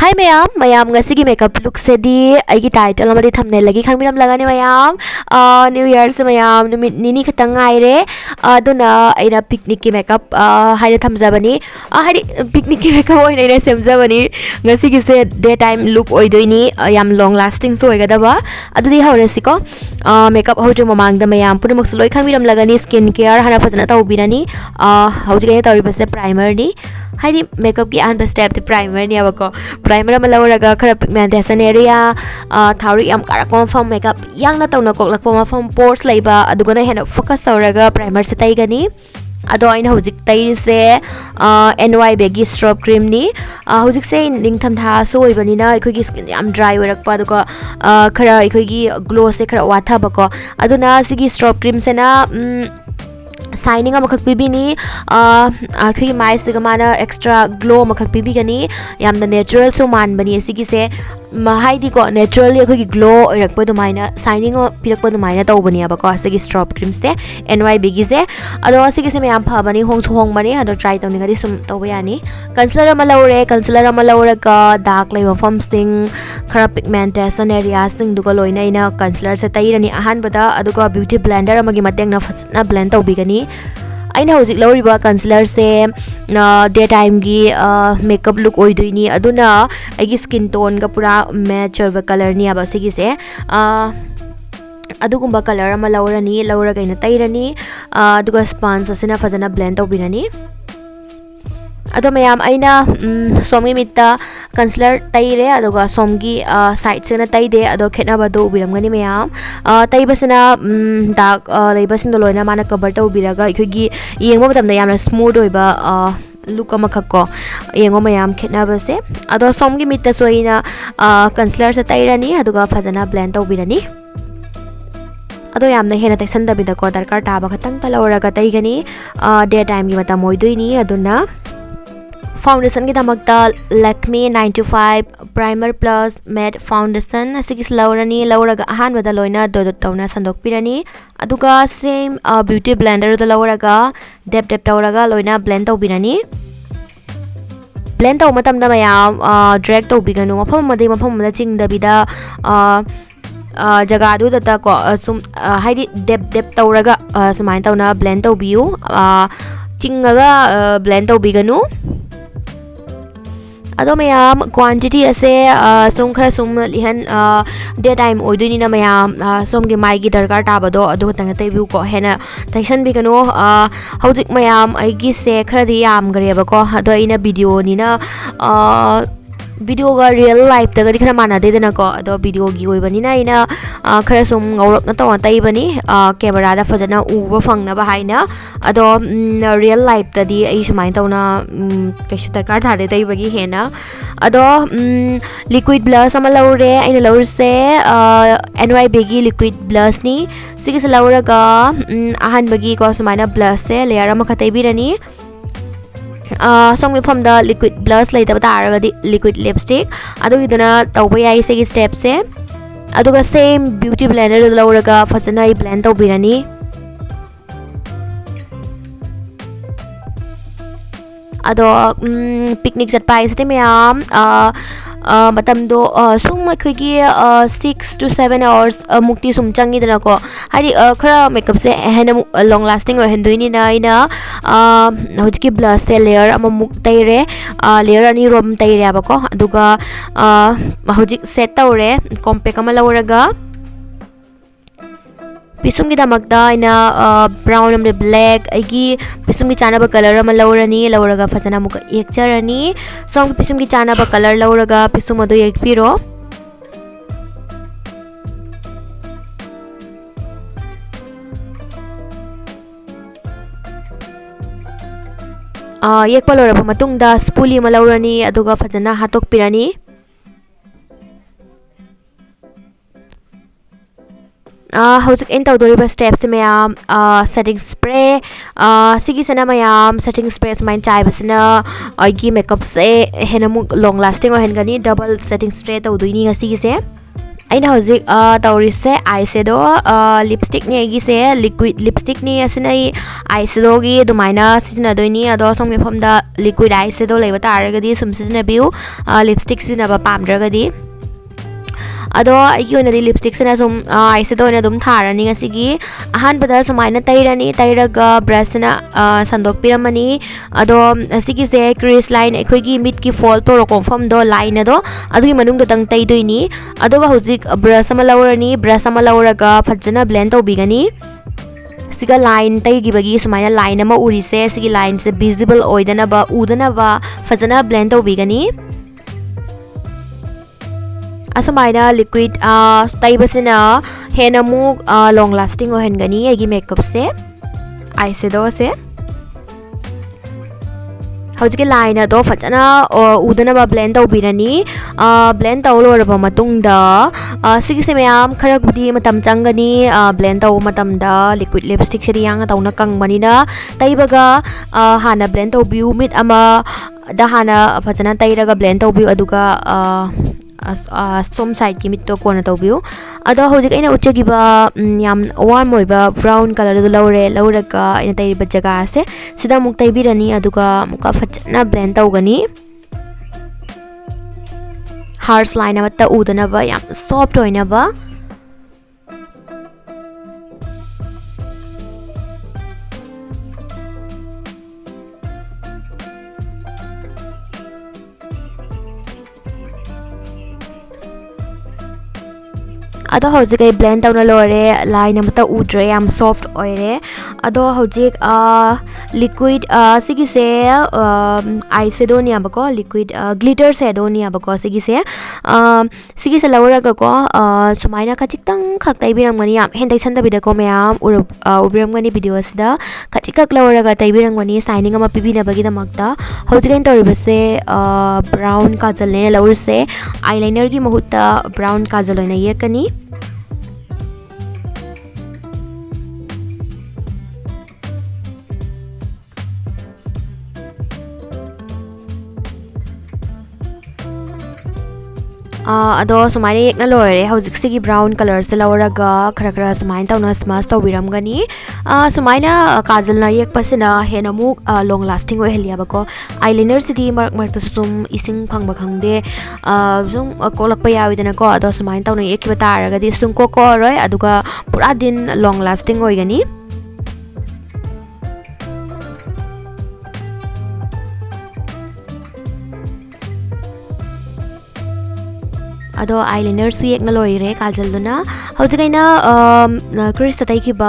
Hi mayam, mayam ngasi gi makeup look se di aigi title amadi thumbnail lagi khangmiram lagani mayam. New Year se mayam numit nini khatang ngai re. Aduna aina picnic ki makeup haida thamjabani. Haidi picnic ki makeup oi nei semjabani. Ngasi gi se daytime look oi doini yam long lasting so oigadaba. Adudi hawresi ko makeup hoju mamang da mayam punamak loi khangmiram lagani skin care hana fajana tawbirani. Hoju ga tawri base primer ni. Haidi makeup ki an step the primer ni abako. Primer ma lawraga khara pigmentation area thauri yam karakon form makeup yang na tawna kok lakpa form pores laiba adugana hena focus tawraga primer se taigani ado aina hojik tai se NY Baggy Strobe Cream ni hojik se ningtham tha so oibani na ekhoi gi skin yam dry oirakpa aduga khara ekhoi gi glow se khara watha bako aduna sigi strobe cream se na Signing a makak bibini akhi mai siga mana extra glow makak bibigani yam the natural so man bani sigi se mahai di ko naturally akhi glow irakpa do maina signing pirakpa do maina taw bani aba ko sigi strobe cream se NY Baggy se ado sigi se yam pha bani hong bani ado try taw ninga di sum taw yani concealer ma lawre ka dark lay form sing khara pigmentation area sing duga loina ina concealer se tairani ahan bada ado ko beauty blender amagi mateng na blend taw bigani aina hojik lawriba concealer se daytime gi makeup look oidoini aduna agi skin tone ga pura match over color ni aba sigi se adugumba color ama lawrani lawraga ina tairani aduga sponge asina fajana blend tawbirani ado mayam aina somi mitta concealer taire adoga somgi side se na taide ado khena ba do ubiramgani mayam taibasina dark laibasin do loina mana cover ta ubiraga ikhogi yengba matamda yamna smooth oiba look amakakko yengo mayam khena ba se ado somgi mitta soina concealer se tairani aduga fajana blend ta ubirani ado yamna hena taisan dabida ko darkar taba khatang talauraga taigani daytime gi matam oidoini aduna foundation ki damakta Lakme 925 primer plus matte foundation asigis lawrani lawraga ahan bada loina dot tawna sandok pirani aduga same beauty blender do lawraga dep tawraga loina blend tawbirani blend taw matam da mayam drag tawbiganu mafam mada ching dabida jaga du da ko sum haidi dep tawraga sumain tawna blend tawbiu chingaga blend tawbiganu ado mayam quantity ase sum khara sum lihan daytime oiduni na mayam som ge mai gi darkar taba do ado tang tai view ko hena taisan bi kanu hojik mayam ai gi se khara di yam gare ba ko ado ina video ni na video ga real life ta gari khara mana de na ko ado video gi oi bani na ina khara sum ngorok na taw tai bani camera da fajana uba phangna ba haina ado real life ta di ai sumain taw na kaishu tarkar tha de tai bagi hena ado liquid blush ama laure aina laur se NY Baggy liquid blush ni sigi se laura ga ahan bagi ko sumaina blush se layer ama khatai birani song from the liquid blush lai tabata aragadi liquid lipstick adu iduna tawba yai se step se aduga same beauty blender do lawraga fajana I blend tawbirani ado picnic chat pai se mayam matam do sum khigi 6 to 7 hours mukti sum changi dana ko hari khara makeup se hena long lasting o hendoini na ina hojiki blush se layer ama muk taire layer ani rom taire abako aduga hojik set tawre compact ama lawraga pisum ki damakda ina brown amle black aigi pisum ki chana ba color ama lawrani lawraga fajana muka ekcharani song pisum ki chana ba color lawraga pisum adu ekpiro yekpa lawraba matungda spoolie ma lawrani aduga fajana hatok pirani hojik in tawdoriba steps mayam setting spray sigi sana mayam setting spray main chai basina aigi makeup se hena mu long lasting o hengani double setting spray tawdoini nga sigi se aina hojik taurise eyeshadow lipstick ni agi se liquid lipstick ni asina eyeshadow gi dumaina sijina doini ado songme phomda liquid eyeshadow leiba taragadi sum sijina biu lipstick sijina ba pamdragadi ado aigi onadi lipstick sina sum eyeshadow na dum tharani ngasigi ahan bada sumaina tairani tairaga brush na sandok piramani ado asigi se crease line ekhoigi mid ki fall to rokom fam do line ado adu manung da tang tai doini ado ga hojik brush ama lawrani brush ama lawraga phajana blend tobigani siga line tai gi bagi sumaina line ama uri se sigi line se visible oidana ba udana ba phajana blend tobigani asamaina liquid taibasina hena mu long lasting o hengani agi makeup se eyeshadow se hojike line do fachana udana ba blend tawbirani blend tawloraba matungda sigi se mayam khara gudi matam changani blend taw matam da liquid lipstick se yang tawna kangmani na taibaga hana blend tawbiu mit ama da hana fachana tairaga blend tawbiu aduga som side ki mitto kona tawbiu ado hojik aina uchagiba yam warm oiba brown color do lauraga ina tayriba jaga ase sida muk taybirani aduga muka fachna blend tawgani harsh line amatta udana ba yam soft oina ba ado hojik ai blend tawna lore line amata udre yam soft oire ado hojik liquid sigi se eyeshadow ni abako liquid glitter shadow ni abako sigi se lawra ga ko sumaina khachitang khak taibiram gani yam hen taisan da bida ko mayam ubiram gani video sida khachikak lawra ga taibiram gani shining ama pibina bagi da makta hojik ain toribase brown kajal ne lawrse eyeliner gi mahutta brown kajal oina yekani ado sumaina yekna lore hojik sigi brown color se lawraga khara khara sumaina tawna smudge tawbiram gani sumaina kajal na yek pasina hena mu long lasting oi helia bako eyeliner sidi mark mark sum ising phangba khangde zum kolakpa yawidana ko ado sumaina tawna yekkiba taraga di sum ko roi aduga pura din long lasting oi gani ado eyeliner su yekna loire kajal duna hojikaina crease tai ki ba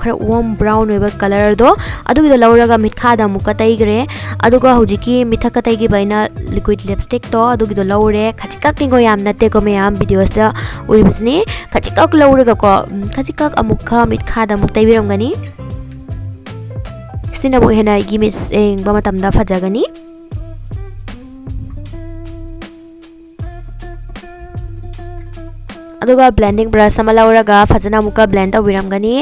khara warm brown weba color do adu gi lawraga mitha da muka tai gre adu ga hojiki mitha ka tai gi baina liquid lipstick to adu gi lawre khachikak ni go yam natte ko me yam videos da uri bisni khachikak lawraga ko khachikak amukha mitha da muk tai biram gani sina bo hena gi mit eng ba matam da phajagani aduga blending brush sama lauraga fajana muka blend tawiram gani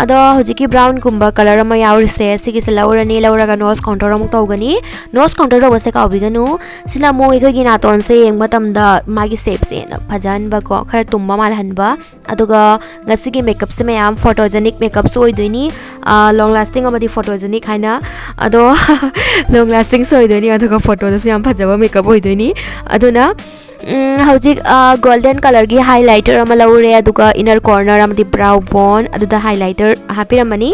ado hojiki brown kumba color ama yaurise sigi se laurani lauraga nose contour amuk tawgani nose contour do base ka obiganu sila mo egogi na ton se yeng matam da magi shape se na phajan ba ko khara tumba mal hanba aduga ngasigi makeup se mayam photogenic makeup so oidoini long lasting amadi photogenic haina ado long lasting so oidoini aduga photo da se yam phajaba makeup oidoini aduna hojik golden color gi highlighter ama laure aduga inner corner amadi brow bone aduda highlighter hapiramani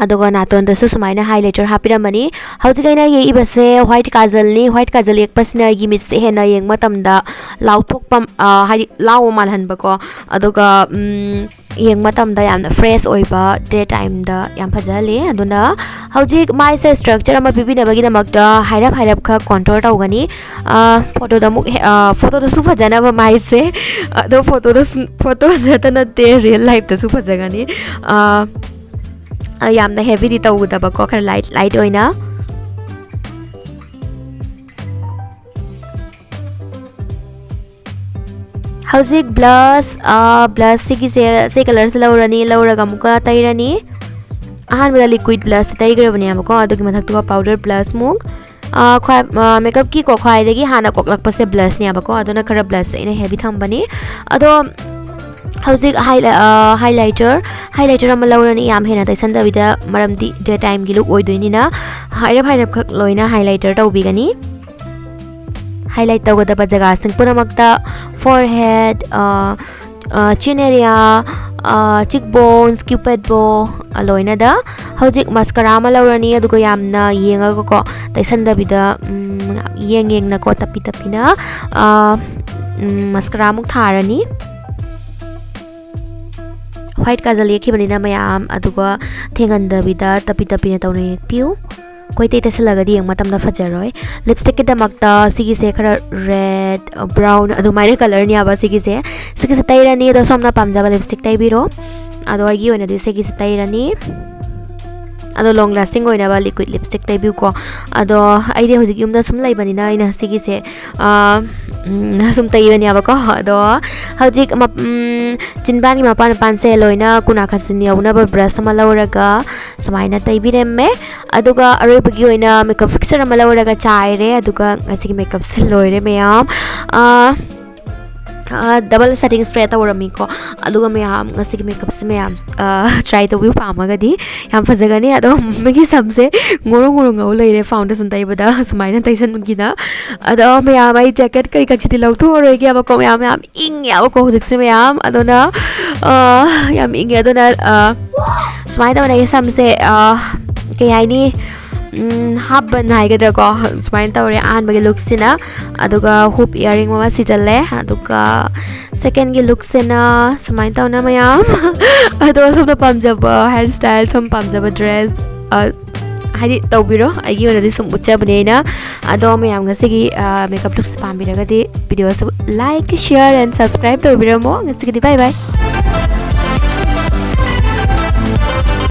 aduga naton da su sumaina highlighter hapiramani hojikaina ye ibase white kajal ek pasina gi mit se hena yeng matam da law thok pam hari law mal han ba ko aduga yeng matam da yam fresh oiba daytime da yam phajale aduna hojik mai se structure ama bibina bagi da makta hairap kha contour tawgani photo da muk photo da su phajana ba mai se ado photo da na te real life da su phajagani yamna heavy di tawudaba ko khara light oina hojik blush sigi se color se laurani lauraga muka tairani ahan bala liquid blush taigrabani amako adugi mathak to powder blush muk makeup ki ko khwai degi hana koklak pa se blush ne ba ko adona khara blush ina heavy thambani ado hauzik highlighter ama laurani yam hena taisan da vida maramdi daytime gi look oidoini na hairap khak loina highlighter tawbigani highlight tawgada jaga sing punamakta forehead chin area cheekbones cupid bow loina da hojik mascara ma laurani adugo yamna yenga ko taisan da bida yeng na ko tapi na mascara muk tharani white kajal yekhi banina mayam adugo thengan da bida tapi na tawna yekpiu koi te tasalaga di yang matam na fajaroi lipstick ke damakta sigi se khara red brown adu mine color ni aba sigi se tairani do somna pamjaba lipstick tai biro adu agi oina di sigi se tairani ado long lasting oina ba liquid lipstick tai biu ko ado aide hojik yumda sum lai banina ina sigi se sum tairani aba ko ado hojik chinban gi mapan panse loina kuna khasin yauna ba brush ma lauraga samaina tai biremme aduga aribagi oina makeup fixer ma lauraga chaire aduga ngasigi makeup se loire meyam double setting spray tawrami ko aduga mayam ngasigi makeup se mayam try to view pamagadi yam fajagani ado magi samse ngoro ngau leire foundation tai bada sumaina taisan gina ado mayam ai jacket kari kachiti lawtho roigi aba ko mayam ing ya ko hojik se mayam adona yam ing adona sumaina bana samse ke aini habban haigadra ko sumain tawre an bagi look sina aduga hoop earring ma sijalle aduga second gi look sina sumain tawna mayam ado sobna pamjaba hairstyle som pamjaba dress hari tawbiro agi ona di sum ucha banena ado mayam ngasigi makeup looks pambiragadi video like share and subscribe tawbiro mo ngasigi bye bye